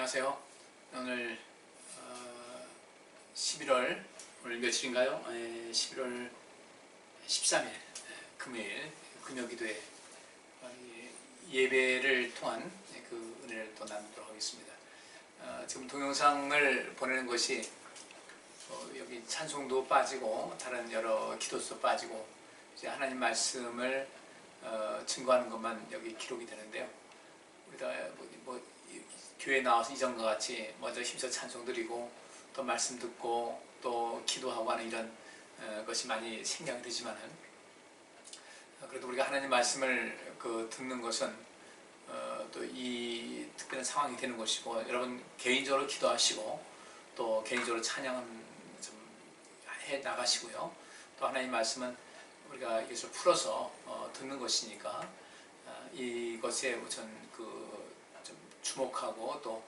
안녕하세요. 오늘 11월 오늘 며칠인가요? 11월 13일 금요일 금요기도회 예배를 통한 그 은혜를 또 나누도록 하겠습니다. 지금 동영상을 보내는 것이 여기 찬송도 빠지고 다른 여러 기도도 빠지고 이제 하나님 말씀을 증거하는 것만 여기 기록이 되는데요. 우리가 교회에 나와서 이전과 같이 먼저 힘써 찬송 드리고 또 말씀 듣고 또 기도하고 하는 이런 것이 많이 생략이 되지만은 그래도 우리가 하나님 말씀을 듣는 것은 또 이 특별한 상황이 되는 것이고, 여러분 개인적으로 기도하시고 또 개인적으로 찬양은 좀 해 나가시고요. 또 하나님 말씀은 우리가 이것을 풀어서 듣는 것이니까 이것에 우선 좀 주목하고 또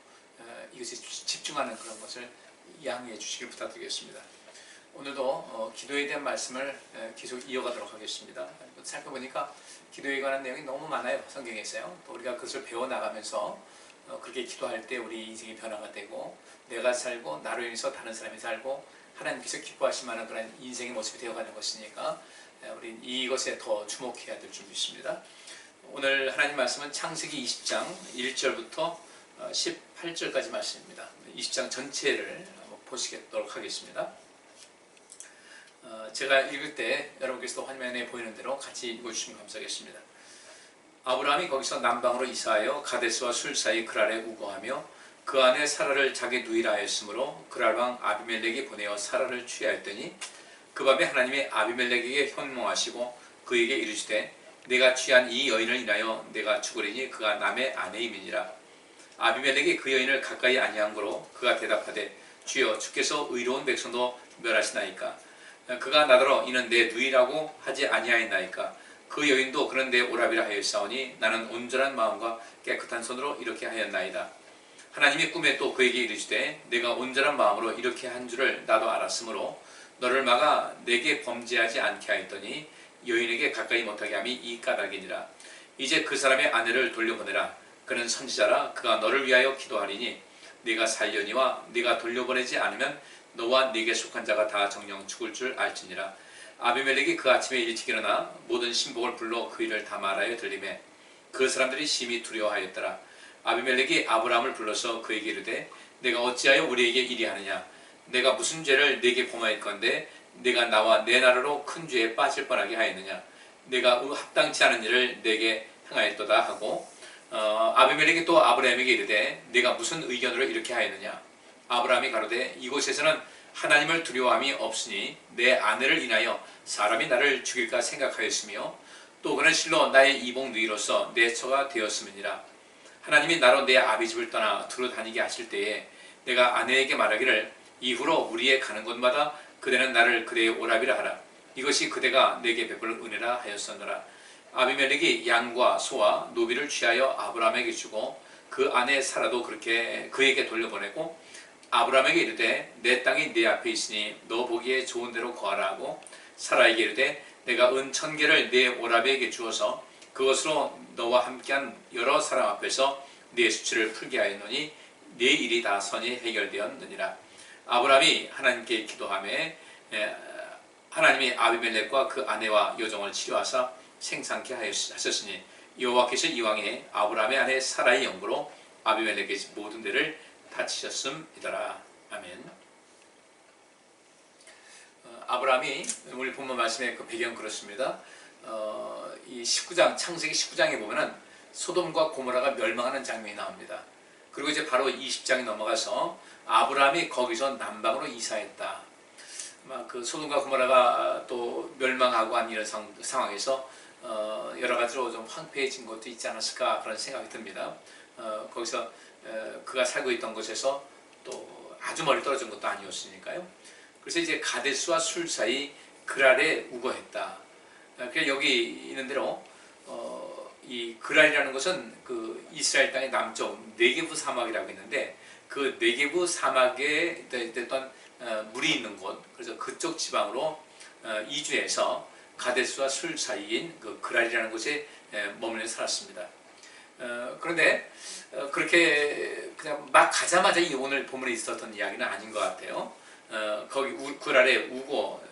이것에 집중하는 그런 것을 양해해 주시길 부탁드리겠습니다. 오늘도 기도에 대한 말씀을 계속 이어가도록 하겠습니다. 살펴보니까 기도에 관한 내용이 너무 많아요. 성경에서요. 또 우리가 그것을 배워나가면서 그렇게 기도할 때 우리 인생이 변화가 되고 내가 살고 나로 인해서 다른 사람이 살고 하나님께서 기뻐하실 만한 그런 인생의 모습이 되어가는 것이니까 우리는 이것에 더 주목해야 될 줄로 믿습니다. 오늘 하나님 말씀은 창세기 20장 1절부터 18절까지 말씀입니다. 20장 전체를 한번 보시도록 하겠습니다. 제가 읽을 때 여러분께서도 화면에 보이는 대로 같이 읽어주시면 감사하겠습니다. 아브라함이 거기서 남방으로 이사하여 가데스와 술 사이 그랄에 우거하며 그 안에 사라를 자기 누이라 하였으므로 그랄 왕 아비멜렉이 보내어 사라를 취하였더니 그 밤에 하나님이 아비멜렉에게 현몽하시고 그에게 이르시되 내가 취한 이 여인을 인하여 내가 죽으리니 그가 남의 아내임이니라. 아비멜렉이 그 여인을 가까이 아니한 고로 그가 대답하되 주여 주께서 의로운 백성도 멸하시나이까. 그가 나더러 이는 내 누이라고 하지 아니하였나이까. 그 여인도 그런 내 오라비라 하였사오니 나는 온전한 마음과 깨끗한 손으로 이렇게 하였나이다. 하나님이 꿈에 또 그에게 이르시되 내가 온전한 마음으로 이렇게 한 줄을 나도 알았으므로 너를 막아 내게 범죄하지 않게 하였더니 여인에게 가까이 못하게 함이 이 까닭이니라. 이제 그 사람의 아내를 돌려보내라. 그는 선지자라. 그가 너를 위하여 기도하리니 네가 살려니와 네가 돌려보내지 않으면 너와 네게 속한 자가 다 정령 죽을 줄 알지니라. 아비멜렉이 그 아침에 일찍 일어나 모든 신복을 불러 그 일을 다 말하여 들리매 그 사람들이 심히 두려워하였더라. 아비멜렉이 아브라함을 불러서 그에게 이르되 내가 어찌하여 우리에게 이리 하느냐. 내가 무슨 죄를 네게 범하였건대 내가 나와 내 나라로 큰 죄에 빠질 뻔하게 하였느냐. 내가 합당치 않은 일을 네게 행하였도다 하고 아비멜렉이 또 아브라함에게 이르되 네가 무슨 의견으로 이렇게 하였느냐. 아브라함이 가로되 이곳에서는 하나님을 두려워함이 없으니 내 아내를 인하여 사람이 나를 죽일까 생각하였으며 또 그는 실로 나의 이복 누이로서 내 처가 되었음이니라. 하나님이 나로 내 아비 집을 떠나 두루 다니게 하실 때에 내가 아내에게 말하기를 이후로 우리의 가는 곳마다 그대는 나를 그대의 오라비라 하라. 이것이 그대가 내게 베풀 은혜라 하였었노라. 아비멜렉이 양과 소와 노비를 취하여 아브라함에게 주고 그 아내 사라도 그렇게 그에게 돌려보내고 아브라함에게 이르되 내 땅이 네 앞에 있으니 너 보기에 좋은 대로 거하라 하고 사라에게 이르되 내가 은 1000개를 네 오라비에게 주어서 그것으로 너와 함께한 여러 사람 앞에서 네 수치를 풀게 하였노니 네 일이 다 선이 해결되었느니라. 아브라함이 하나님께 기도하매 하나님이 아비멜렉과 그 아내와 여종을 치료하사 생산케 하셨으니 여호와께서 이왕에 아브라함의 아내 사라의 영구로 아비멜렉의 모든 데를 다치셨음이더라. 아멘. 아브라함이 오늘 본문 말씀의 그 배경 그렇습니다. 이 19장 창세기 19장에 보면은 소돔과 고모라가 멸망하는 장면이 나옵니다. 그리고 이제 바로 20장이 넘어가서 아브라함이 거기서 남방으로 이사했다. 그 소돔과 고모라가 또 멸망하고 한 이런 상황에서 여러 가지로 좀 황폐해진 것도 있지 않았을까 그런 생각이 듭니다. 거기서 그가 살고 있던 곳에서 또 아주 멀리 떨어진 것도 아니었으니까요. 그래서 이제 가데스와 술 사이 그랄에 우거했다. 그러니까 여기 있는 대로 이 그랄이라는 것은 그 이스라엘 땅의 남쪽 네게부 사막이라고 있는데 그 네게부 사막에 있던 물이 있는 곳, 그래서 그쪽 지방으로 이주해서 가데스와 술 사이인 그 그랄이라는 곳에 머물러 살았습니다. 그런데 그렇게 그냥 막 가자마자 이 오늘 본문에 있었던 이야기는 아닌 것 같아요. 거기 굴 아래 우고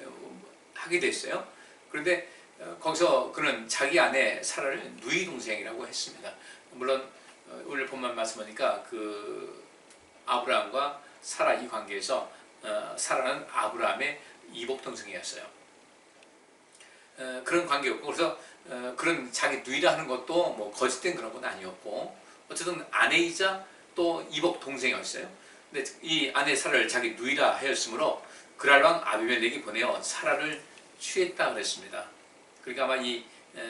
하게 됐어요. 그런데 거기서 그는 자기 아내 사라를 누이 동생이라고 했습니다. 물론 오늘 본문 말씀하니까 그 아브라함과 사라 이 관계에서 사라는 아브라함의 이복 동생이었어요. 그런 관계였고, 그래서 그런 자기 누이라 하는 것도 뭐 거짓된 그런 건 아니었고, 어쨌든 아내이자 또 이복 동생이었어요. 근데 이 아내 사라를 자기 누이라 하였으므로 그랄 왕 아비멜렉이 보내어 사라를 취했다 그랬습니다. 그러니까 아마 이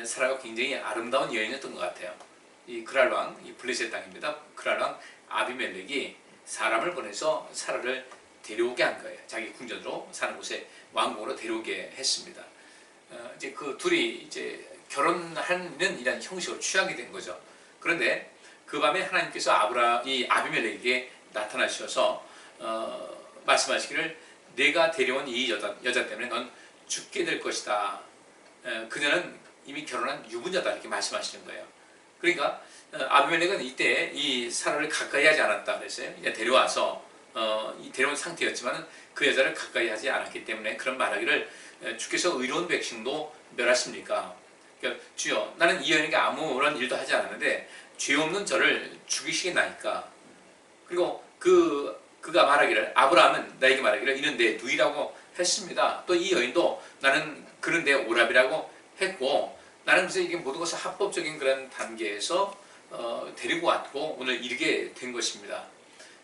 사라가 굉장히 아름다운 여인이었던 것 같아요. 이 그랄 왕, 이 블레셋 땅입니다. 그랄 왕 아비멜렉이 사람을 보내서 사라를 데려오게 한 거예요. 자기 궁전으로 사는 곳에 왕궁으로 데려오게 했습니다. 이제 그 둘이 이제 결혼하는 이런 형식으로 취하게 된 거죠. 그런데 그 밤에 하나님께서 이 아비멜렉에게 나타나셔서 말씀하시기를 내가 데려온 이 여자 때문에 넌 죽게 될 것이다. 그녀는 이미 결혼한 유부녀다 이렇게 말씀하시는 거예요. 그러니까 아비멜렉은 이때 이 사라를 가까이 하지 않았다 그랬어요. 그냥 데려와서 데려온 상태였지만 그 여자를 가까이 하지 않았기 때문에 그런 말하기를 주께서 의로운 백성도 멸하십니까? 그러니까 주여 나는 이 여인에게 아무런 일도 하지 않았는데 죄 없는 저를 죽이시겠나이까? 그리고 그가 말하기를 아브라함은 나에게 말하기를 이는 내 누이라고 했습니다. 또 이 여인도 나는 그는 내 오랍이라고 했고 나는 그래서 이게 모든 것을 합법적인 그런 단계에서 데리고 왔고 오늘 이르게 된 것입니다.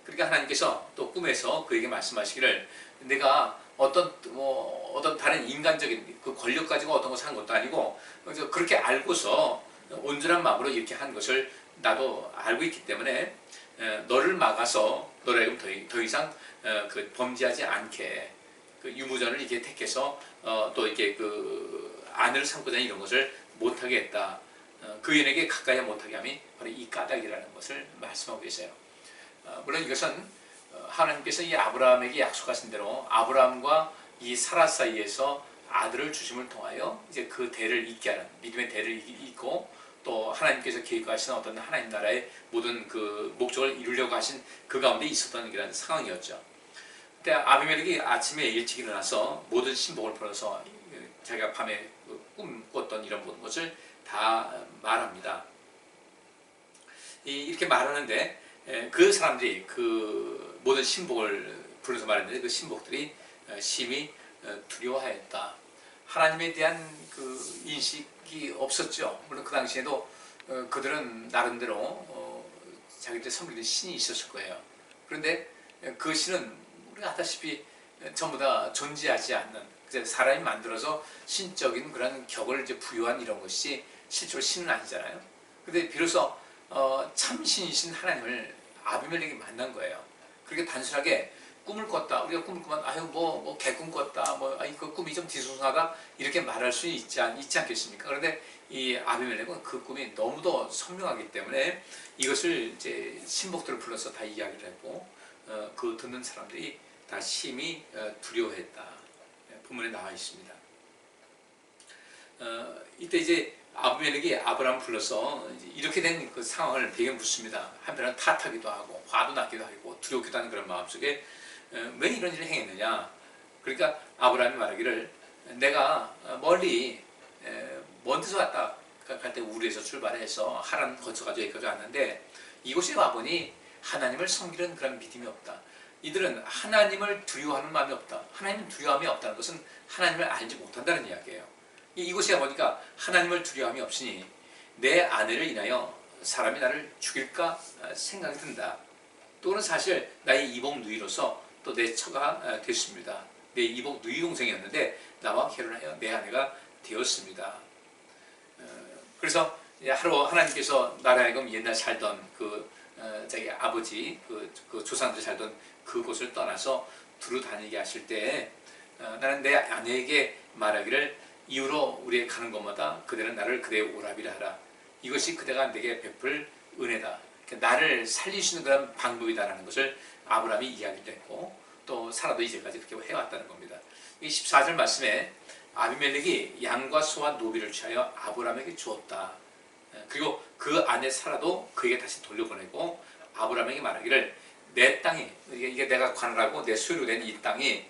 그러니까 하나님께서 또 꿈에서 그에게 말씀하시기를 내가 어떤 다른 인간적인 그 권력 가지고 어떤 것을 한 것도 아니고 그래서 그렇게 알고서 온전한 마음으로 이렇게 한 것을 나도 알고 있기 때문에 너를 막아서 너를 더 이상 그 범죄하지 않게 그 유무전을 이렇게 택해서 또 이렇게 그 아내를 삼고자 이런 것을 못하게 했다. 그 여인에게 가까이 못하게 함이 바로 이 까닭이라는 것을 말씀하고 계세요. 물론 이것은 하나님께서 이 아브라함에게 약속하신 대로 아브라함과 이 사라 사이에서 아들을 주심을 통하여 이제 그 대를 잇게 하는 믿음의 대를 잇고 또 하나님께서 계획하신 어떤 하나님 나라의 모든 그 목적을 이루려고 하신 그 가운데 있었던 이런 상황이었죠. 그때 아비멜렉이 아침에 일찍 일어나서 모든 신복을 풀어서 자기가 밤에 꿈 꿨던 이런 모든 것을 다 말합니다. 이렇게 말하는데 그 사람들이 그 모든 신복을 불러서 말했는데 그 신복들이 심히 두려워하였다. 하나님에 대한 그 인식이 없었죠. 물론 그 당시에도 그들은 나름대로 자기들 섬기는 신이 있었을 거예요. 그런데 그 신은 우리가 아다시피 전부 다 존재하지 않는 사람이 만들어서 신적인 그런 격을 이제 부여한 이런 것이 실제로 신은 아니잖아요. 근데 비로소 참 신이신 하나님을 아비멜렉이 만난 거예요. 그렇게 단순하게 꿈을 꿨다. 우리가 꿈을 꾸면 아유 뭐 개꿈 꿨다. 그 꿈이 좀 뒤숭숭하다 이렇게 말할 수 있지 않겠습니까? 그런데 이 아비멜렉은 그 꿈이 너무도 선명하기 때문에 이것을 이제 신복들을 불러서 다 이야기를 했고 그 듣는 사람들이 다 심히 두려워했다. 본문에 나와 있습니다. 이때 이제 아비멜렉이 아브라함을 불러서 이렇게 된 그 상황을 배경 묻습니다. 한편은 탓하기도 하고 화도 나기도 하고 두렵기도 하는 그런 마음속에 왜 이런 일을 행했느냐. 그러니까 아브라함이 말하기를 내가 멀리 먼 데서 왔다 갈 때 우리에서 출발해서 하란 거쳐가지고 여기까지 왔는데 이곳에 와보니 하나님을 섬기는 그런 믿음이 없다. 이들은 하나님을 두려워하는 마음이 없다. 하나님을 두려움이 없다는 것은 하나님을 알지 못한다는 이야기예요. 이곳에 보니까 하나님을 두려움이 없으니 내 아내를 인하여 사람이 나를 죽일까 생각이 든다. 또는 사실 나의 이복 누이로서 또 내 처가 됐습니다. 내 이복 누이 동생이었는데 나와 결혼하여 내 아내가 되었습니다. 그래서 하루 하나님께서 나를 하여금 옛날 살던 자기 아버지 그 조상들 살던 그곳을 떠나서 두루 다니게 하실 때 나는 내 아내에게 말하기를 이후로 우리의 가는 곳마다 그대는 나를 그대의 오랍이라 하라. 이것이 그대가 내게 베풀 은혜다. 나를 살릴 수 있는 그런 방법이다라는 것을 아브라함이 이야기를 했고 또 사라도 이제까지 그렇게 해왔다는 겁니다. 이 14절 말씀에 아비멜렉이 양과 소와 노비를 취하여 아브라함에게 주었다. 그리고 그 아내 사라도 그에게 다시 돌려보내고 아브라함에게 말하기를 내 땅이 이게 내가 관할하고 내 소유로 된 이 땅이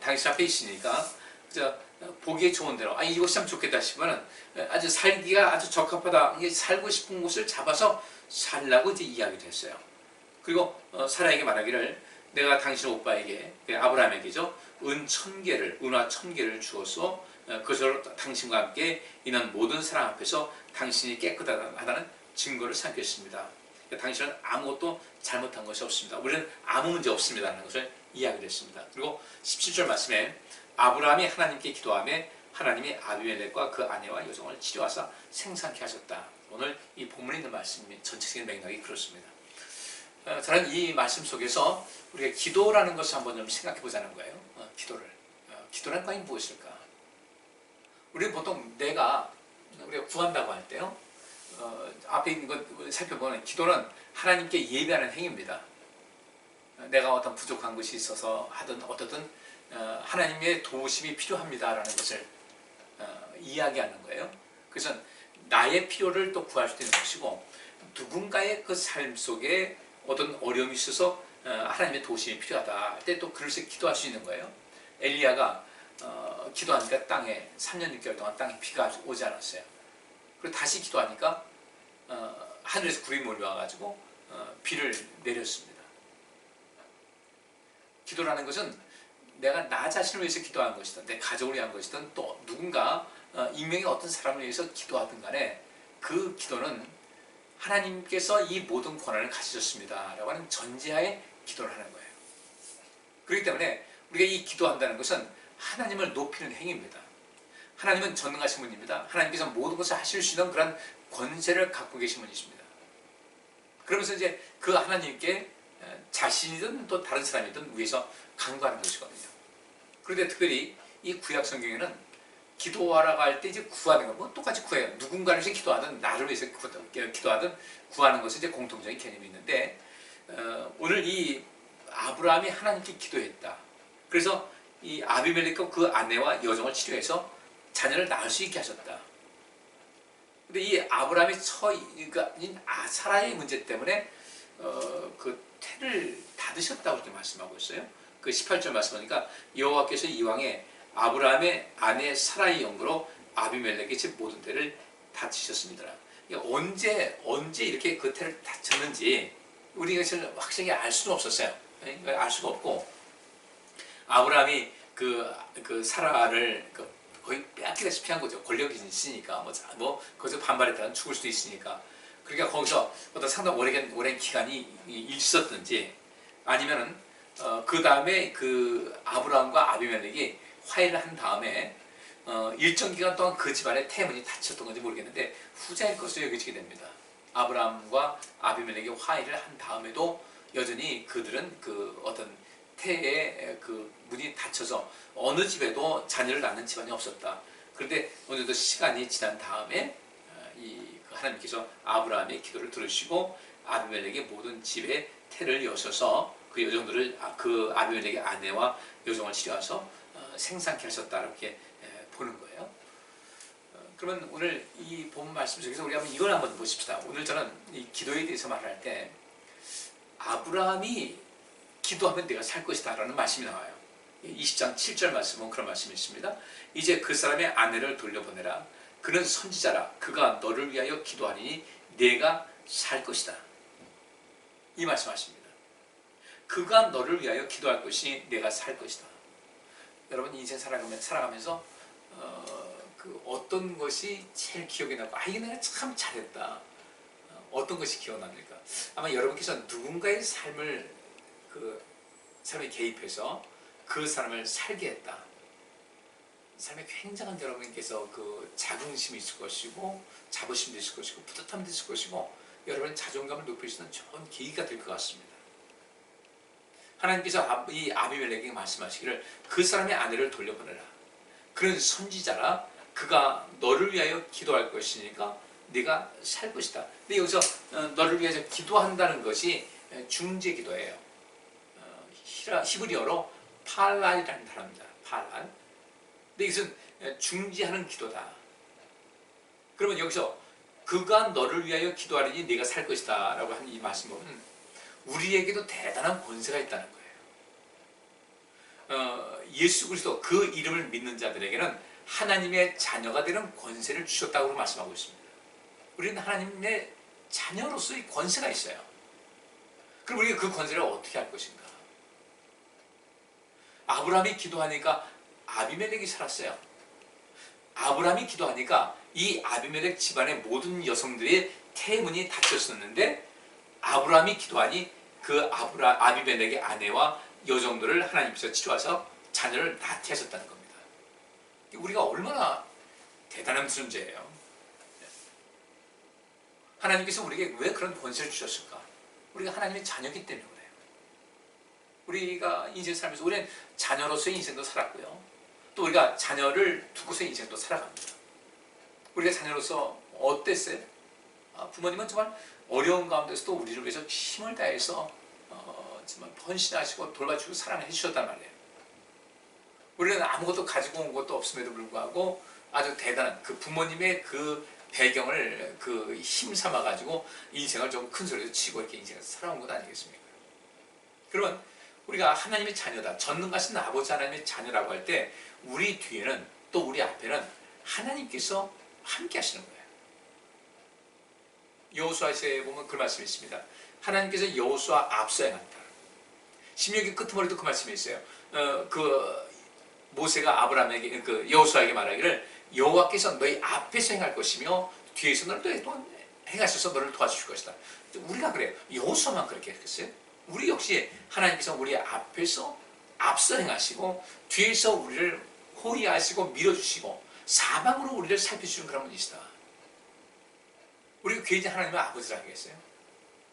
당신 앞에 있으니까 그저 보기에 좋은 대로 이곳이 참 좋겠다 싶으면 아주 살기가 아주 적합하다 이게 살고 싶은 곳을 잡아서 살라고 이제 이야기를 했어요. 그리고 사라에게 말하기를 내가 당신 오빠에게 아브라함에게죠 은 1000개를 은화 1000개를 주어서 그것으로 당신과 함께 있는 모든 사람 앞에서 당신이 깨끗하다는 증거를 삼겠습니다. 당신은 아무것도 잘못한 것이 없습니다. 우리는 아무 문제 없습니다. 라는 것을 이야기를 했습니다. 그리고 17절 말씀에 아브라함이 하나님께 기도하며 하나님이 아비멜렉과 그 아내와 여종을 치료하사 생산케 하셨다. 오늘 이 본문에 있는 말씀이 전체적인 맥락이 그렇습니다. 저는 이 말씀 속에서 우리가 기도라는 것을 한번 좀 생각해 보자는 거예요. 기도라는 과연 무엇일까? 우리는 보통 우리가 구한다고 할 때요. 앞에 있는 것 살펴보면 기도는 하나님께 예배하는 행위입니다. 내가 어떤 부족한 것이 있어서 하든 어떻든 하나님의 도우심이 필요합니다라는 것을 이야기하는 거예요. 그래서 나의 필요를 또 구할 수 있는 것이고 누군가의 그 삶 속에 어떤 어려움이 있어서 하나님의 도우심이 필요하다 할 때 또 그릇에 기도할 수 있는 거예요. 엘리야가 기도하니까 땅에 3년 6개월 동안 땅에 비가 오지 않았어요. 그리고 다시 기도하니까 하늘에서 구름이 몰려와가지고 비를 내렸습니다. 기도라는 것은 내가 나 자신을 위해서 기도하는 것이든 내 가족을 위한 것이든 또 누군가 익명의 어떤 사람을 위해서 기도하든 간에 그 기도는 하나님께서 이 모든 권한을 가지셨습니다 라고 하는 전제하에 기도를 하는 거예요. 그렇기 때문에 우리가 이 기도한다는 것은 하나님을 높이는 행위입니다. 하나님은 전능하신 분입니다. 하나님께서 모든 것을 하실 수 있는 그런 권세를 갖고 계신 분이십니다. 그러면서 이제 그 하나님께 자신이든 또 다른 사람이든 위해서 간구하는 것이거든요. 그런데 특별히 이 구약 성경에는 기도하라고 할 때 이제 구하는 거 뭐 똑같이 구해요. 누군가를 위해서 기도하든 나를 위해서 기도하든 구하는 것은 이제 공통적인 개념이 있는데 오늘 이 아브라함이 하나님께 기도했다. 그래서 이 아비멜렉과 그 아내와 여종을 치료해서 자녀를 낳을 수 있게 하셨다. 근데 이 아브라함이 그러니까 사라의 문제 때문에 그 태를 닫으셨다고 이렇게 말씀하고 있어요. 그 18절 말씀하니까 여호와께서 이왕에 아브라함의 아내 사라의 연고로 아비멜렉의 집 모든 태를 닫으셨습니다. 언제 이렇게 그 태를 닫혔는지 우리가 확실하게 알 수는 없었어요. 알 수가 없고 아브라함이 그 사라를 거의 빼앗기다시피 한 거죠. 권력이 있으니까 뭐 거기서 반발했다면 죽을 수도 있으니까. 그러니까 거기서 어떤 상당 오랜 기간이 있었든지 아니면은 그 다음에 그 아브라함과 아비멜렉이 화해를 한 다음에 일정 기간 동안 그 집안의 태문이 닫혔던 건지 모르겠는데 후자일 것으로 여겨지게 됩니다. 아브라함과 아비멜렉이 화해를 한 다음에도 여전히 그들은 그 어떤 태의 그 문이 닫혀서 어느 집에도 자녀를 낳는 집안이 없었다. 그런데 어느 정도 시간이 지난 다음에 하나님께서 아브라함의 기도를 들으시고 아비멜렉의 모든 집에 태를 여셔서 그 여종들을 그 아비멜렉의 아내와 여종을 치료해서 생산케 하셨다 이렇게 보는 거예요. 그러면 오늘 이 본 말씀 속에서 우리 이걸 한번 보십시다. 오늘 저는 이 기도에 대해서 말할 때 아브라함이 기도하면 내가 살 것이다 라는 말씀이 나와요. 20장 7절 말씀은 그런 말씀이 있습니다. 이제 그 사람의 아내를 돌려보내라. 그는 선지자라. 그가 너를 위하여 기도하리니 내가 살 것이다. 이 말씀하십니다. 그가 너를 위하여 기도할 것이 내가 살 것이다. 여러분 인생 살아가면서 그 어떤 것이 제일 기억에 남고 이게 내가 참 잘했다. 어떤 것이 기억납니까? 아마 여러분께서 누군가의 삶에 개입해서 그 사람을 살게 했다. 삶에 굉장한 여러분께서 그 자긍심이 있을 것이고 자부심도 있을 것이고 뿌듯함도 있을 것이고 여러분의 자존감을 높일 수 있는 좋은 계기가 될 것 같습니다. 하나님께서 이 아비멜렉에게 말씀하시기를 그 사람의 아내를 돌려보내라. 그는 선지자라. 그가 너를 위하여 기도할 것이니까 네가 살 것이다. 근데 여기서 너를 위해서 기도한다는 것이 중재 기도예요. 히브리어로 팔란이라는 단어입니다. 팔란. 근데 이것은 중지하는 기도다. 그러면 여기서 그가 너를 위하여 기도하리니 네가 살 것이다 라고 한 이 말씀 보면 우리에게도 대단한 권세가 있다는 거예요. 예수 그리스도 그 이름을 믿는 자들에게는 하나님의 자녀가 되는 권세를 주셨다고 말씀하고 있습니다. 우리는 하나님의 자녀로서의 권세가 있어요. 그럼 우리가 그 권세를 어떻게 할 것인가? 아브라함이 기도하니까 아비멜렉이 살았어요. 아브라함이 기도하니까 이 아비멜렉 집안의 모든 여성들의 태문이 닫혔었는데 아브라함이 기도하니 그 아비멜렉의 아내와 여종들을 하나님께서 치료하셔서 자녀를 낳게 하셨다는 겁니다. 우리가 얼마나 대단한 존재예요. 하나님께서 우리에게 왜 그런 권세를 주셨을까? 우리가 하나님의 자녀이기 때문에 그래요. 우리가 인생 살면서 우리는 자녀로서의 인생도 살았고요. 또 우리가 자녀를 두고서의 인생도 살아갑니다. 우리가 자녀로서 어땠어요? 부모님은 정말 어려운 가운데서도 우리를 위해서 힘을 다해서 정말 헌신하시고 돌봐주고 사랑해 주셨단 말이에요. 우리는 아무것도 가지고 온 것도 없음에도 불구하고 아주 대단한 그 부모님의 그 배경을 그 힘 삼아 가지고 인생을 좀 큰 소리로 치고 이렇게 인생을 살아온 것 아니겠습니까? 그러면 우리가 하나님의 자녀다, 전능하신 아버지 하나님의 자녀라고 할 때 우리 뒤에는 또 우리 앞에는 하나님께서 함께 하시는 거예요. 여호수아서에 보면 그 말씀이 있습니다. 하나님께서 여호수아 앞서 행한다. 신명기 끄트머리도 그 말씀이 있어요. 그 모세가 아브라함에게 그 여호수아에게 말하기를 여호와께서 너희 앞에서 행할 것이며 뒤에서 너를 또 행하셔서 너를 도와주실 것이다. 우리가 그래요. 여호수아만 그렇게 했겠어요? 우리 역시 하나님께서 우리 앞에서 앞서 행하시고 뒤에서 우리를 호위하시고 밀어주시고 사방으로 우리를 살펴주시는 그런 분이시다. 우리가 괜히 하나님을 아버지라 하겠어요?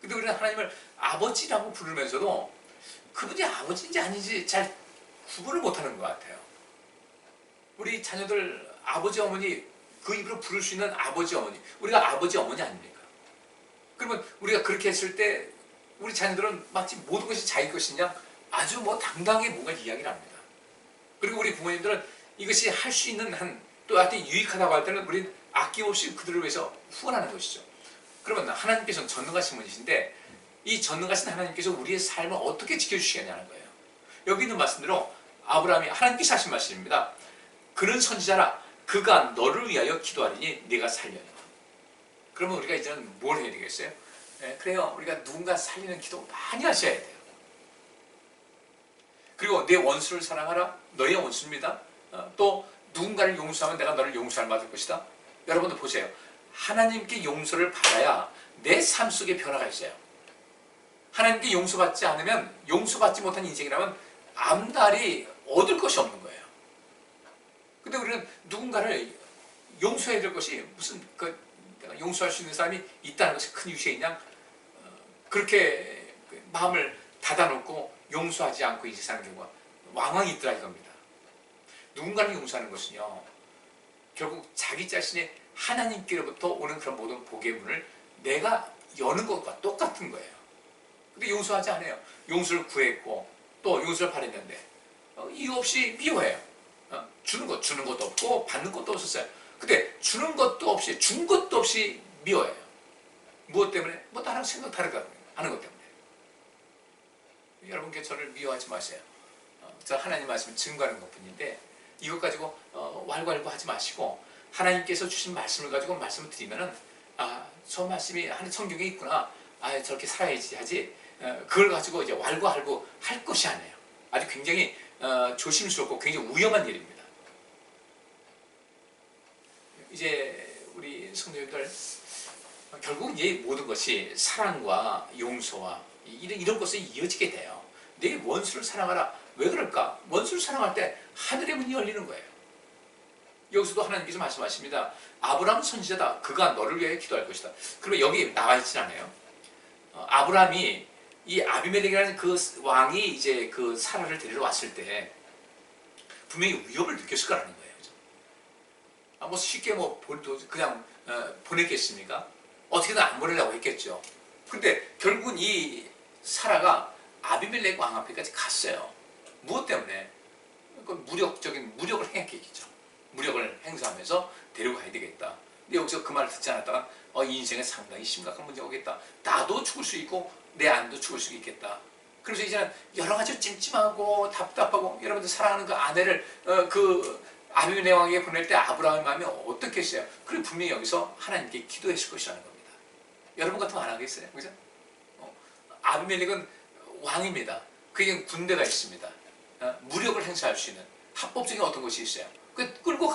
근데 우리는 하나님을 아버지라고 부르면서도 그분이 아버지인지 아닌지 잘 구분을 못하는 것 같아요. 우리 자녀들 아버지 어머니 그 입으로 부를 수 있는 아버지 어머니, 우리가 아버지 어머니 아닙니까? 그러면 우리가 그렇게 했을 때 우리 자녀들은 마치 모든 것이 자기 것이냐 아주 당당하게 뭔가 이야기를 합니다. 그리고 우리 부모님들은 이것이 할 수 있는 한 또 나한테 유익하다고 할 때는 우리는 아낌없이 그들을 위해서 후원하는 것이죠. 그러면 하나님께서는 전능하신 분이신데 이 전능하신 하나님께서 우리의 삶을 어떻게 지켜주시겠냐는 거예요. 여기 있는 말씀대로 아브라함이 하나님께서 하신 말씀입니다. 그는 선지자라 그가 너를 위하여 기도하리니 네가 살려니와. 그러면 우리가 이제는 뭘 해야 되겠어요? 그래요. 우리가 누군가 살리는 기도 많이 하셔야 돼요. 그리고 내 원수를 사랑하라. 너의 원수입니다. 또 누군가를 용서하면 내가 너를 용서할 받을 것이다. 여러분들 보세요. 하나님께 용서를 받아야 내 삶 속에 변화가 있어요. 하나님께 용서받지 않으면 용서받지 못한 인생이라면 앞날이 얻을 것이 없는 거예요. 근데 우리는 누군가를 용서해야 될 것이 무슨 내가 용서할 수 있는 사람이 있다는 것이 큰 유시이냐? 그렇게 마음을 닫아놓고 용서하지 않고 이제 사는 경우가 왕왕 있더라 이겁니다. 누군가를 용서하는 것은요, 결국 자기 자신의 하나님께로부터 오는 그런 모든 복의 문을 내가 여는 것과 똑같은 거예요. 근데 용서하지 않아요. 용서를 구했고 또 용서를 바랬는데 이유 없이 미워해요. 주는 것도 없고 받는 것도 없었어요. 근데 주는 것도 없이 준 것도 없이 미워해요. 무엇 때문에? 나랑 생각 다르다 하는 것 때문에. 여러분께 저를 미워하지 마세요. 저 하나님 말씀을 증거하는 것뿐인데 이것 가지고 왈가왈부 하지 마시고 하나님께서 주신 말씀을 가지고 말씀을 드리면은 저 말씀이 성경에 있구나. 저렇게 살아야지 하지. 그걸 가지고 이제 왈가왈부 할 것이 아니에요. 아주 굉장히 조심스럽고 굉장히 위험한 일입니다. 이제 우리 성도님들 결국 이 모든 것이 사랑과 용서와 이런 것에 이어지게 돼요. 내 원수를 사랑하라. 왜 그럴까? 원수를 사랑할 때 하늘의 문이 열리는 거예요. 여기서도 하나님께서 말씀하십니다. 아브라함은 선지자다. 그가 너를 위해 기도할 것이다. 그러면 여기 나와 있진 않아요. 아브라함이 이 아비멜렉이라는 그 왕이 이제 그 사라를 데리러 왔을 때 분명히 위협을 느꼈을 거라는 거예요. 쉽게 그냥 보냈겠습니까? 어떻게든 안 보내려고 했겠죠. 근데 결국은 이 사라가 아비멜렉 왕 앞에까지 갔어요. 무엇 때문에? 무력을 행했겠죠. 무력을 행사하면서 데리고 가야 되겠다. 근데 여기서 그 말을 듣지 않았다가 이 인생에 상당히 심각한 문제가 오겠다. 나도 죽을 수 있고 내 아내도 죽을 수 있겠다. 그래서 이제는 여러 가지 찜찜하고 답답하고, 여러분들 사랑하는 그 아내를 그 아비멜렉 왕에게 보낼 때 아브라함의 마음이 어떻겠어요? 그리고 분명히 여기서 하나님께 기도했을 것이라는 겁니다. 여러분 같으면 안 하겠어요? 그죠? 아비멜렉은 왕입니다. 그에게 군대가 있습니다. 무력을 행사할 수 있는 합법적인 어떤 것이 있어요. 그리고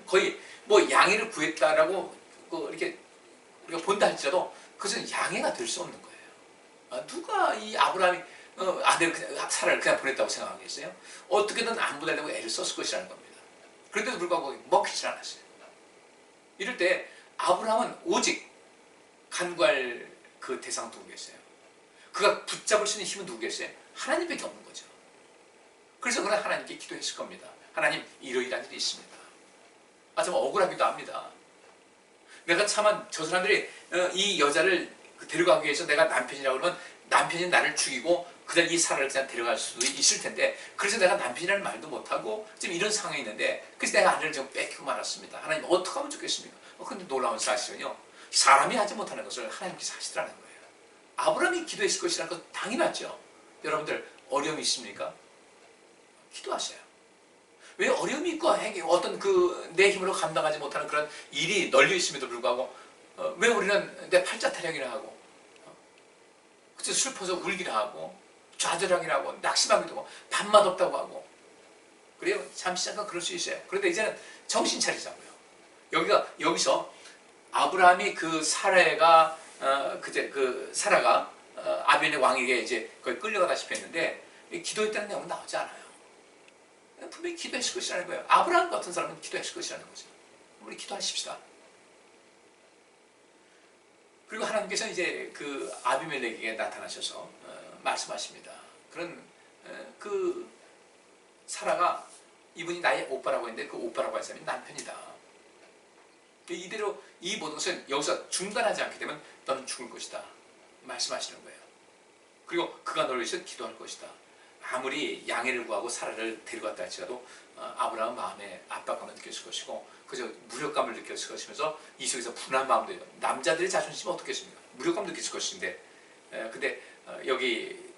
거의 뭐 양해를 구했다라고 이렇게 우리가 본다 할지라도 그것은 양해가 될 수 없는 거예요. 누가 이 아브라함이 아내를 사라를 그냥 보냈다고 생각하겠어요? 어떻게든 안 보내려고 애를 썼을 것이라는 겁니다. 그런데도 불구하고 먹히질 않았어요. 이럴 때 아브라함은 오직 간구할 그 대상 누구겠어요? 그가 붙잡을 수 있는 힘은 누구겠어요? 하나님밖에 없는 거죠. 그래서 그는 하나님께 기도했을 겁니다. 하나님, 이러이러한 일이 있습니다. 정말 억울하기도 합니다. 내가 차마 저 사람들이 이 여자를 데려가기 위해서 내가 남편이라고 그러면 남편이 나를 죽이고 그날 이 사라를 그냥 데려갈 수도 있을 텐데, 그래서 내가 남편이라는 말도 못하고 지금 이런 상황이 있는데, 그래서 내가 아내를 좀 뺏기고 말았습니다. 하나님, 어떻게 하면 좋겠습니까? 근데 놀라운 사실은요, 사람이 하지 못하는 것을 하나님께서 하시더라는 거예요. 아브라함이 기도했을 것이라는 건 당연하죠. 여러분들 어려움이 있습니까? 기도하세요. 왜 어려움이 있고 어떤 내 힘으로 감당하지 못하는 그런 일이 널려 있음에도 불구하고 왜 우리는 내 팔자 타령이라 하고 그치, 슬퍼서 울기라 하고 좌절하기라 하고 낙심하기도 하고 밥맛 없다고 하고 그래요? 잠시 잠깐 그럴 수 있어요. 그런데 이제는 정신 차리자고요. 여기서 아브라함이 그 사라가 사라가 아비멜렉 왕에게 이제 거의 끌려가다시피 했는데 기도했다는 내용은 나오지 않아요. 분명히 기도했을 것이라는 거예요. 아브라함 같은 사람은 기도했을 것이라는 거죠. 우리 기도하십시다. 그리고 하나님께서 이제 그 아비멜렉에게 나타나셔서 말씀하십니다. 그런 그 사라가 이분이 나의 오빠라고 했는데 그 오빠라고 한 사람이 남편이다. 이대로 이 모든 것을 여기서 중단하지 않게 되면 너는 죽을 것이다. 말씀하시는 거예요. 그리고 그가 너를 위해서 기도할 것이다. 아무리 양해를 구하고 사라를 데려갔다 할지라도 아브라함 마음에 압박감을 느꼈을 것이고 그저 무력감을 느꼈을 것이면서 이 속에서 분한 마음도 해요. 남자들의 자존심은 어떻겠습니까? 무력감 느꼈을 것인데 근데 여기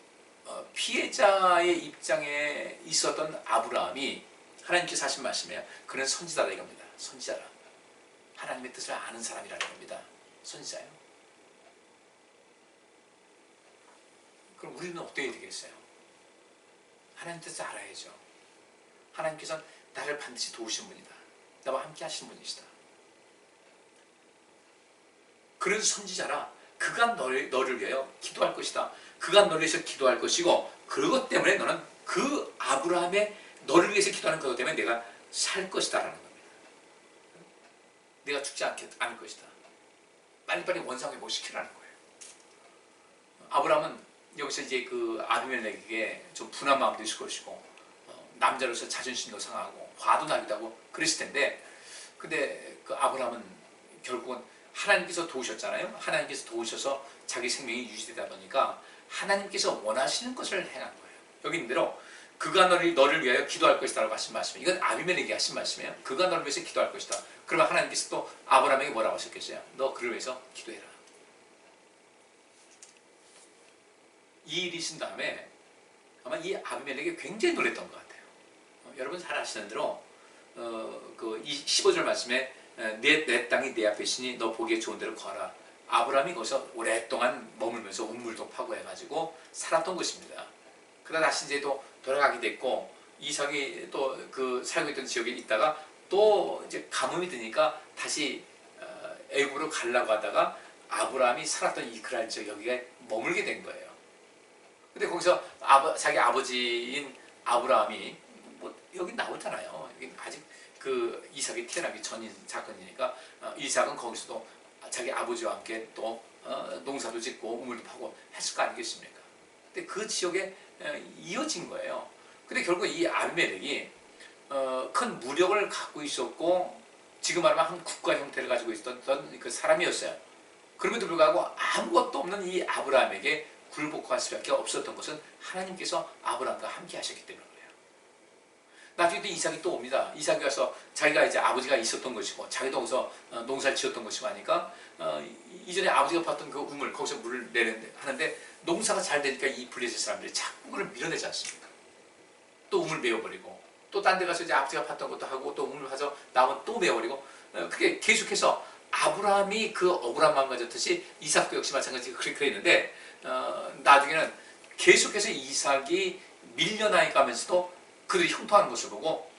피해자의 입장에 있었던 아브라함이 하나님께서 하신 말씀이에요. 그는 선지자다 이겁니다. 선지자라. 하나님의 뜻을 아는 사람이라는 겁니다. 선지자예요. 그럼 우리는 어떻게 되겠어요? 하나님 뜻을 알아야죠. 하나님께서는 나를 반드시 도우신 분이다. 나와 함께 하시는 분이시다. 그래서 선지자라. 그가 너를 위하여 기도할 것이다. 그가 너를 위해서 기도할 것이고 그것 때문에 너는 그 아브라함의 너를 위해서 기도하는 그것 때문에 내가 살 것이다 라는 겁니다. 내가 죽지 않을 것이다. 빨리빨리 원상회 복시키라는 거예요. 아브라함은 여기서 이제 그 아비멜렉에게 좀 분한 마음도 있을 것이고 남자로서 자존심도 상하고 화도 나기도 하고 그랬을 텐데 근데 그 아브라함은 결국은 하나님께서 도우셨잖아요. 하나님께서 도우셔서 자기 생명이 유지되다 보니까 하나님께서 원하시는 것을 행한 거예요. 여기 있는 대로 그가 너를 위하여 기도할 것이다 라고 하신 말씀이에요. 이건 아비멜렉이 하신 말씀이에요. 그가 너를 위해서 기도할 것이다. 그러면 하나님께서 또 아브라함에게 뭐라고 하셨겠어요? 너 그를 위해서 기도해라. 이 일이 있은 다음에 아마 이 아비멜렉이 굉장히 놀랐던 것 같아요. 여러분 잘 아시는 대로 그 15절 말씀에 내 땅이 내 앞에 있으니 너 보기에 좋은 대로 거하라. 아브라함이 거기서 오랫동안 머물면서 우물도 파고 해가지고 살았던 것입니다. 그러다 다시 이제 또 돌아가게 됐고 이삭이 또 그 살고 있던 지역에 있다가 또 이제 가뭄이 드니까 다시 애굽으로 가려고 하다가 아브라함이 살았던 이 그랄 지역 여기에 머물게 된 거예요. 근데 거기서 자기 아버지인 아브라함이 뭐 여기 나오잖아요. 여기 아직 그 이삭이 태어나기 전인 사건이니까 이삭은 거기서도 자기 아버지와 함께 또 농사도 짓고 우물도 파고 했을 거 아니겠습니까? 근데 그 지역에 이어진 거예요. 근데 결국 이 아비멜렉이 큰 무력을 갖고 있었고 지금 말하면 한 국가 형태를 가지고 있었던 그 사람이었어요. 그럼에도 불구하고 아무것도 없는 이 아브라함에게 굴복할 수밖에 없었던 것은 하나님께서 아브라함과 함께 하셨기 때문에 그래요. 나중에 또 이삭이 또 옵니다. 이삭이 와서 자기가 이제 아버지가 있었던 것이고 자기도 거기서 농사를 지었던 것이고 하니까 이전에 아버지가 봤던 그 우물 거기서 물을 내는데 하는데 농사가 잘 되니까 이 블레셋 사람들이 자꾸 그걸 밀어내지 않습니까? 또 우물 메워버리고 또 딴 데 가서 이제 아버지가 봤던 것도 하고 또 우물 가서 나면 또 메워버리고 그게 계속해서 아브라함이 그 억울한 마음 가졌듯이 이삭도 역시 마찬가지로 그렇게 했는데 나중에는 계속해서 이삭이 밀려나게 가면서도 그들이 형통하는 것을 보고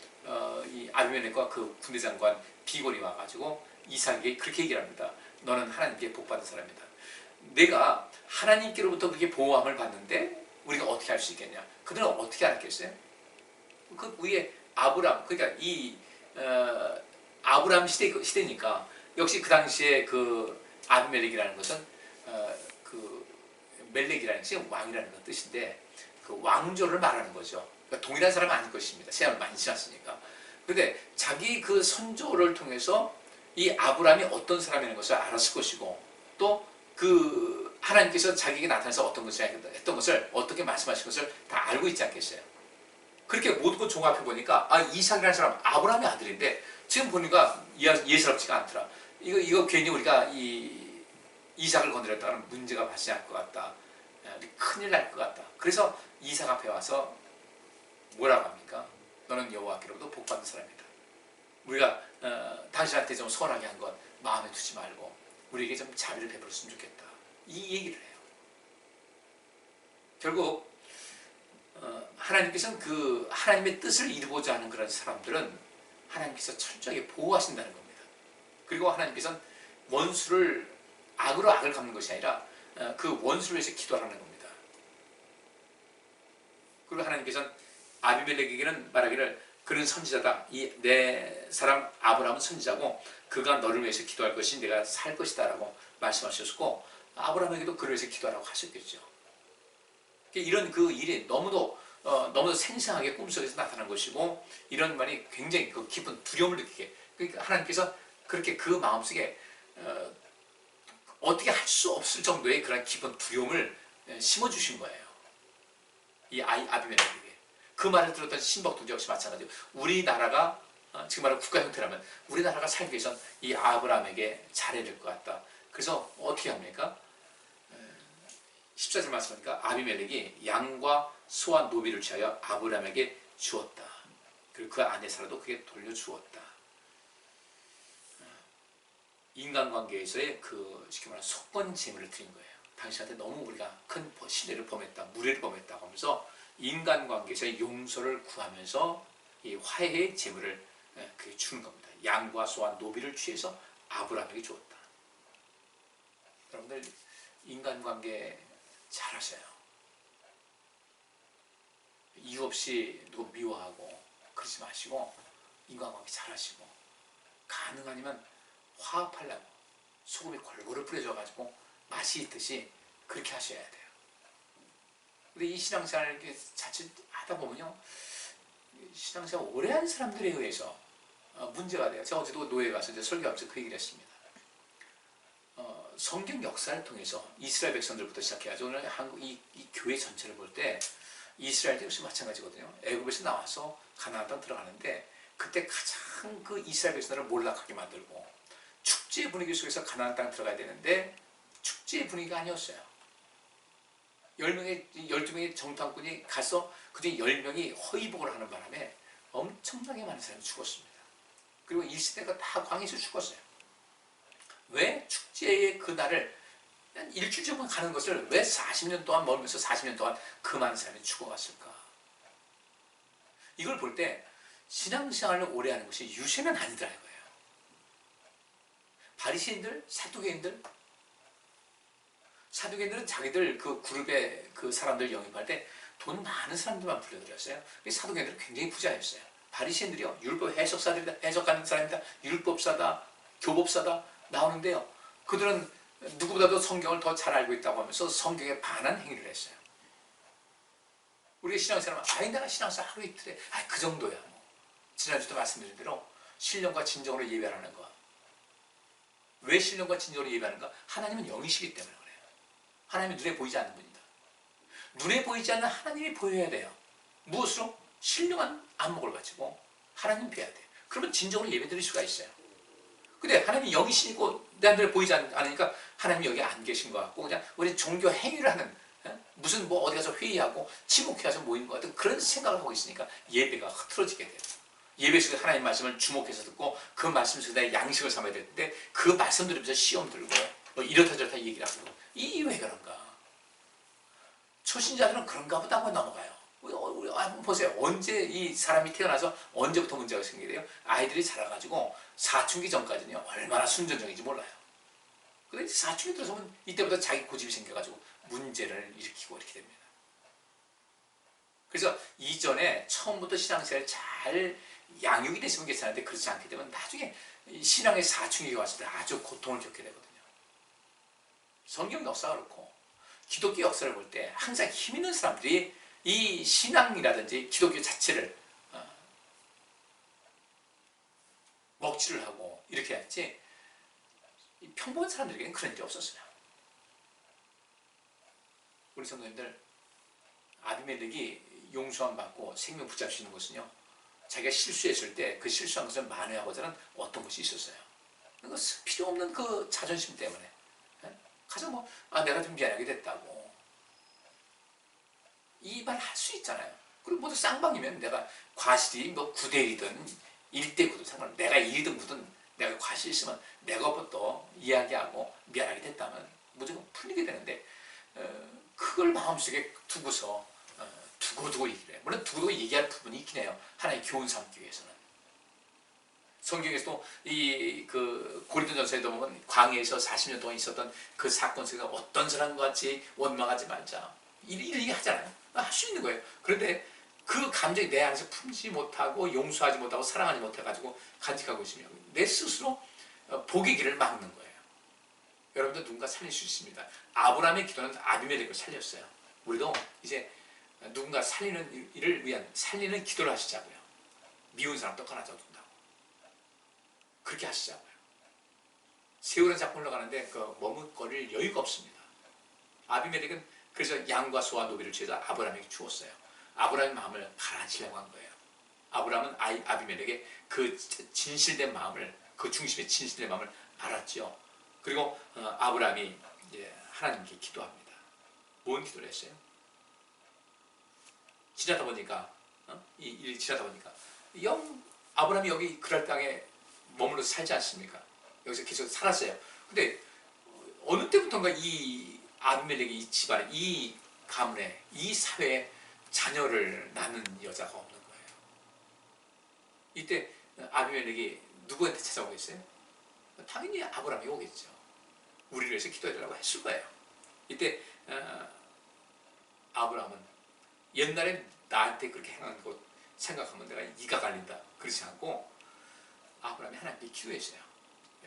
이 아비멜렉과 그 군대 장관 비골이 와가지고 이삭에게 그렇게 얘기를 합니다. 너는 하나님께 복받은 사람이다. 내가 하나님께로부터 그렇게 보호함을 받는데 우리가 어떻게 할 수 있겠냐? 그들은 어떻게 알았겠어요? 그 위에 아브람, 그러니까 이 아브람 시대니까 역시 그 당시에 그 아비멜렉이라는 것은 그 멜렉이라는 것이 왕이라는 것 뜻인데 그 왕조를 말하는 거죠. 그러니까 동일한 사람은 아닐 것입니다. 세월을 많이 지났으니까. 그런데 자기 그 선조를 통해서 이 아브람이 어떤 사람이라는 것을 알았을 것이고 또 그 하나님께서 자기에게 나타나서 어떤 것을 했던 것을 어떻게 말씀하신 것을 다 알고 있지 않겠어요. 그렇게 모든 걸 종합해 보니까 이삭이라는 사람 아브라함의 아들인데 지금 보니까 예사롭지가 않더라. 이거 괜히 우리가 이 이삭을 건드렸다가는 문제가 발생할 것 같다. 큰일 날 것 같다. 그래서 이삭 앞에 와서 뭐라고 합니까? 너는 여호와께로부터 복받은 사람이다. 우리가 당신한테 좀 서운하게 한 것 마음에 두지 말고 우리에게 좀 자비를 베풀었으면 좋겠다. 이 얘기를 해요. 결국 하나님께서는 그 하나님의 뜻을 이루고자 하는 그런 사람들은 하나님께서 철저하게 보호하신다는 겁니다. 그리고 하나님께서는 원수를 악으로 악을 갚는 것이 아니라 그 원수를 위해서 기도하는 겁니다. 그리고 하나님께서는 아비멜렉에게는 말하기를 그는 선지자다. 이 내 사람 아브라함은 선지자고 그가 너를 위해서 기도할 것이 내가 살 것이다 라고 말씀하셨고 아브라함에게도 그를 위해서 기도하라고 하셨겠죠. 이런 그 일이 너무도 생생하게 꿈속에서 나타난 것이고 이런 말이 굉장히 그 깊은 두려움을 느끼게 그러니까 하나님께서 그렇게 그 마음속에 어떻게 할 수 없을 정도의 그런 깊은 두려움을 심어주신 거예요. 이 아비멜렉에게. 그 말을 들었던 신복도 역시 마찬가지로 우리나라가 지금 말하는 국가 형태라면 우리나라가 살기 위해선 이 아브라함에게 잘해야 될 것 같다. 그래서 어떻게 합니까? 14절 말씀하니까 아비멜렉이 양과 소와 노비를 취하여 아브라함에게 주었다. 그리고 그 아내 사라도 그게 돌려주었다. 인간관계에서의 그 쉽게 말하는 속건 재물을 드린 거예요. 당신한테 너무 우리가 큰 신뢰를 범했다, 무례를 범했다고 하면서 인간관계에서의 용서를 구하면서 이 화해의 재물을 주는 겁니다. 양과 소와 노비를 취해서 아브라함에게 주었다. 여러분들 인간관계 잘하세요. 이유 없이 누구 미워하고 그러지 마시고 인간관계 잘하시고 가능하면 화합하려고 소금이 골고루 뿌려져가지고 맛이 있듯이 그렇게 하셔야 돼요. 근데 이 신앙생활을 이렇게 자칫 하다 보면요, 신앙생활 오래 한 사람들에 의해서 문제가 돼요. 제가 어제도 노예에 가서 이제 설교하면서 그 얘기를 했습니다. 성경 역사를 통해서 이스라엘 백성들부터 시작해가지고 오늘 한국 이 교회 전체를 볼 때 이스라엘도 역시 마찬가지거든요. 애굽에서 나와서 가나안 땅 들어가는데 그때 가장 그 이스라엘 백성들을 몰락하게 만들고 축제 분위기 속에서 가나안 땅 들어가야 되는데 축제 분위기가 아니었어요. 12명의 정탐꾼이 가서 그중에 10명이 허위복을 하는 바람에 엄청나게 많은 사람이 죽었습니다. 그리고 1세대가 다 광에서 죽었어요. 왜 축제의 그날을 한 일주일 정도 가는 것을 왜 40년 동안 멀면서 40년 동안 그 많은 사람이 죽어갔을까? 이걸 볼 때 신앙생활을 오래 하는 것이 유죄는 아니더라는 거예요. 바리새인들, 사두개인들은 자기들 그 그룹의 그 사람들 영입할 때 돈 많은 사람들만 불러들였어요. 사두개인들은 굉장히 부자였어요. 바리새인들이요, 율법 해석사들이다, 해석하는 사람이다, 율법사다, 교법사다 나오는데요. 그들은 누구보다도 성경을 더 잘 알고 있다고 하면서 성경에 반한 행위를 했어요. 우리가 신앙생활은 내가 신앙생활 하루 이틀에 그 정도야. 지난주도 말씀드린 대로 신령과 진정으로 예배하는 거. 왜 신령과 진정으로 예배하는가? 하나님은 영이시기 때문에 그래요. 하나님이 눈에 보이지 않는 분이다. 눈에 보이지 않는 하나님이 보여야 돼요. 무엇으로? 신령한 안목을 가지고 하나님 뵈야 돼. 그러면 진정으로 예배 드릴 수가 있어요. 근데 하나님이 여기시고 내 눈에 보이지 않으니까 하나님이 여기 안 계신 것 같고 그냥 우리 종교 행위를 하는 무슨 뭐 어디 가서 회의하고 친목회해서 모이는 것 같은 그런 생각을 하고 있으니까 예배가 흐트러지게 돼요. 예배 속에 하나님 말씀을 주목해서 듣고 그 말씀 속에 내 양식을 삼아야 되는데 그 말씀 들으면서 시험 들고 뭐 이렇다 저렇다 얘기를 하고 이 왜 그런가? 초신자들은 그런가 보다 하고 넘어가요. 우리 한번 보세요. 언제 이 사람이 태어나서 언제부터 문제가 생기게돼요? 아이들이 자라가지고 사춘기 전까지는 얼마나 순전적인지 몰라요. 근데 사춘기 들어서면 이때부터 자기 고집이 생겨가지고 문제를 일으키고 이렇게 됩니다. 그래서 이전에 처음부터 신앙생활을 잘 양육이 됐으면 괜찮은데 그렇지 않게 되면 나중에 신앙의 사춘기가 왔을 때 아주 고통을 겪게 되거든요. 성경 역사가 그렇고 기독교 역사를 볼 때 항상 힘 있는 사람들이 이 신앙이라든지 기독교 자체를 먹칠을 하고 이렇게 했지 평범한 사람들에게는 그런 일이 없었어요. 우리 성도님들 아비멜렉이 용서함 받고 생명 붙잡을 수 있는 것은요 자기가 실수했을 때 그 실수한 것을 만회하고자 하는 어떤 것이 있었어요. 그 필요 없는 그 자존심 때문에 가서 뭐 내가 좀 미안하게 됐다고 이 말 할 수 있잖아요. 그리고 모두 쌍방이면 내가 과실이 뭐 9대1이든 1대9든 상관없어. 내가 2든 9든 내가 과실이 있으면 내가 또 이야기하고 미안하게 됐다면 무조건 풀리게 되는데 그걸 마음속에 두고서 두고두고 얘기를 해요. 물론 두고두고 얘기할 부분이 있긴 해요. 하나의 교훈 삼기 위해서는. 성경에서도 그 고린도전서에도 보면 광야에서 40년 동안 있었던 그 사건 속에서 어떤 사람과 같이 원망하지 말자. 이런 얘기 하잖아요. 할 수 있는 거예요. 그런데 그 감정이 내 안에서 품지 못하고 용서하지 못하고 사랑하지 못해가지고 간직하고 있으면 내 스스로 복의 길을 막는 거예요. 여러분들 누군가 살릴 수 있습니다. 아브라함의 기도는 아비멜렉을 살렸어요. 우리도 이제 누군가 살리는 일을 위한 살리는 기도를 하시자고요. 미운 사람 떡 하나 져준다고. 그렇게 하시자고요. 세월은 자꾸 흘러가는데 머뭇거릴 여유가 없습니다. 아비멜렉은 그래서 양과 소와 노비를 취해서 아브라함에게 주었어요. 아브라함의 마음을 가라앉히려고 한 거예요. 아브라함은 아비멜렉의 그 진실된 마음을 그 중심의 진실된 마음을 알았죠. 그리고 아브라함이 이제 하나님께 기도합니다. 뭔 기도를 했어요? 지나다 보니까 이 일이 지나다 보니까 아브라함이 여기 그랄 땅에 머물러 살지 않습니까? 여기서 계속 살았어요. 근데 어느 때부터인가 이 아비멜렉이 이 집안에 이 가문에 이 사회에 자녀를 낳는 여자가 없는 거예요. 이때 아비멜렉이 누구한테 찾아오겠어요? 당연히 아브라함이 오겠죠. 우리를 위해서 기도해달라고 했을 거예요. 이때 아브라함은 옛날에 나한테 그렇게 행한 것 생각하면 내가 이가 갈린다 그렇지 않고 아브라함이 하나님께 기도했어요.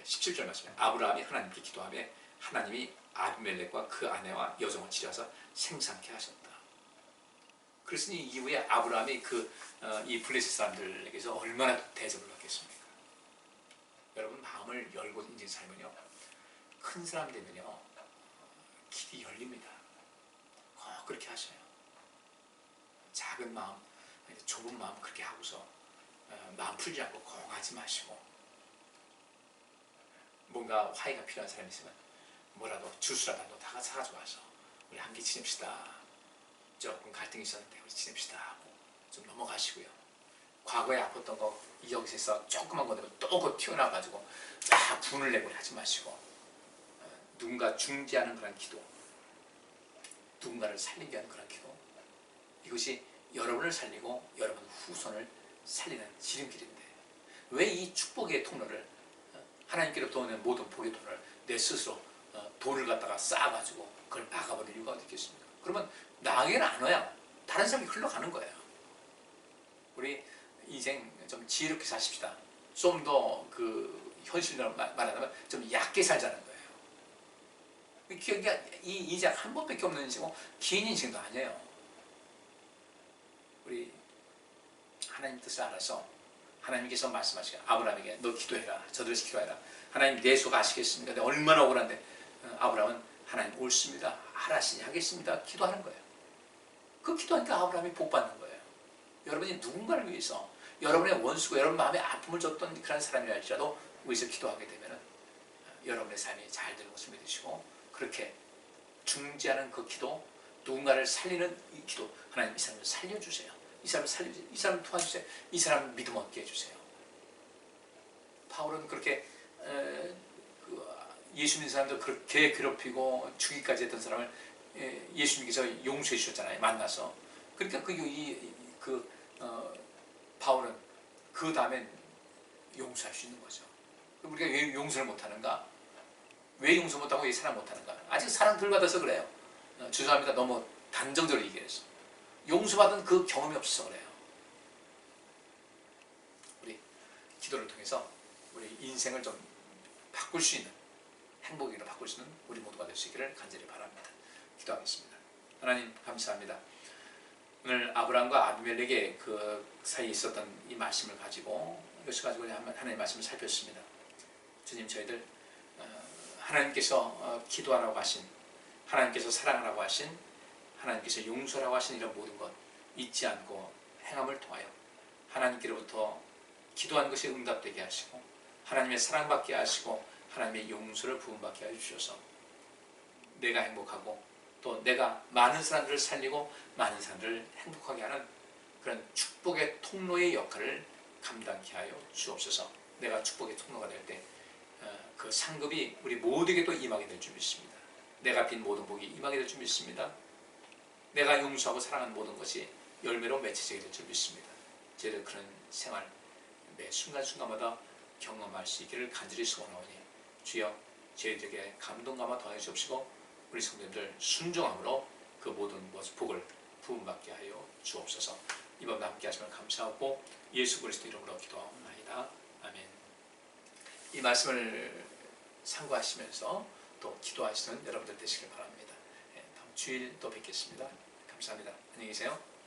17절 말씀에 아브라함이 하나님께 기도하며 하나님이 아비멜렉과 그 아내와 여종을 치려서 생산케 하셨다. 그랬으니 이후에 아브라함이 이 블레셋 사람들에게서 얼마나 대접을 받겠습니까? 여러분 마음을 열고 인생 살면요 큰 사람 되면요 길이 열립니다. 꼭 그렇게 하셔요. 작은 마음, 좁은 마음 그렇게 하고서 마음 풀지 않고 꼭 하지 마시고 뭔가 화해가 필요한 사람이 있으면 뭐라도 주스라도 다 사가지고 와서 우리 함께 지냅시다. 조금 갈등이 있었는데 우리 지냅시다 하고 좀 넘어가시고요. 과거에 아팠던 거 여기서 조그만 거 되면 또 그 튀어나와가지고 막 분을 내고 하지 마시고 누군가 중재하는 그런 기도, 누군가를 살리게 하는 그런 기도, 이것이 여러분을 살리고 여러분 후손을 살리는 지름길인데 왜 이 축복의 통로를 하나님께로부터 오는 모든 복의 통로를 내 스스로 돌을 갖다가 쌓아가지고 그걸 막아버릴 이유가 어디 있겠습니까? 그러면 나에게는 안 와요. 다른 사람이 흘러가는 거예요. 우리 인생 좀 지혜롭게 사십시다. 좀 더 그 현실로 말하자면 좀 얕게 살자는 거예요. 그러니까 이 인생 한 번밖에 없는 인생이고 긴 인생도 아니에요. 우리 하나님 뜻을 알아서 하나님께서 말씀하시길 아브라함에게 너 기도해라. 저들에서 기도해라. 하나님 내 속 아시겠습니까? 내가 얼마나 억울한데 아브라함은 하나님 옳습니다. 하라시니 하겠습니다. 기도하는 거예요. 그 기도하니까 아브라함이 복 받는 거예요. 여러분이 누군가를 위해서 여러분의 원수고 여러분 마음에 아픔을 줬던 그런 사람이라 할지라도 위해서 기도하게 되면 여러분의 삶이 잘 되는 것을 믿으시고 그렇게 중지하는 그 기도, 누군가를 살리는 이 기도, 하나님 이 사람을 살려주세요. 이 사람을 살려주세요. 이 사람을 도와주세요. 이 사람을 믿음 얻게 해주세요. 바울은 그렇게 예수 믿는 사람들 그렇게 괴롭히고 죽이까지 했던 사람을 예수님께서 용서해 주셨잖아요. 만나서. 그러니까 바울은 그 다음엔 용서할 수 있는 거죠. 우리가 왜 용서를 못하는가? 왜 용서 못하고 왜 사랑 못하는가? 아직 사랑 덜 받아서 그래요. 죄송합니다. 너무 단정적으로 얘기해서. 용서받은 그 경험이 없어서 그래요. 우리 기도를 통해서 우리 인생을 좀 바꿀 수 있는, 행복으로 바꿀 수 있는 우리 모두가 될 수 있기를 간절히 바랍니다. 기도하겠습니다. 하나님 감사합니다. 오늘 아브라함과 아비멜렉의 그 사이에 있었던 이 말씀을 가지고 이것을 가지고 하나님의 말씀을 살폈습니다. 주님, 저희들 하나님께서 기도하라고 하신, 하나님께서 사랑하라고 하신, 하나님께서 용서라고 하신 이런 모든 것 잊지 않고 행함을 통하여 하나님께로부터 기도한 것이 응답되게 하시고 하나님의 사랑받게 하시고 하나님의 용서를 부음받게 해주셔서 내가 행복하고 또 내가 많은 사람들을 살리고 많은 사람들을 행복하게 하는 그런 축복의 통로의 역할을 감당케 하여 주옵소서. 내가 축복의 통로가 될 때 그 상급이 우리 모두에게 또 임하게 될 줄 믿습니다. 내가 빈 모든 복이 임하게 될 줄 믿습니다. 내가 용서하고 사랑하는 모든 것이 열매로 맺혀지게 될 줄 믿습니다. 저희들 그런 생활 매 순간순간마다 경험할 수 있기를 간절히 소원하오니 주여 저희들에게 감동감화 더하여 주옵시고 우리 성도님들 순종함으로 그 모든 복을 부음받게 하여 주옵소서. 이번 함께 하시면 감사하고 예수 그리스도 이름으로 기도하옵나이다. 아멘. 이 말씀을 참고하시면서 또 기도하시는 여러분들 되시길 바랍니다. 다음 주일 또 뵙겠습니다. 감사합니다. 안녕히 계세요.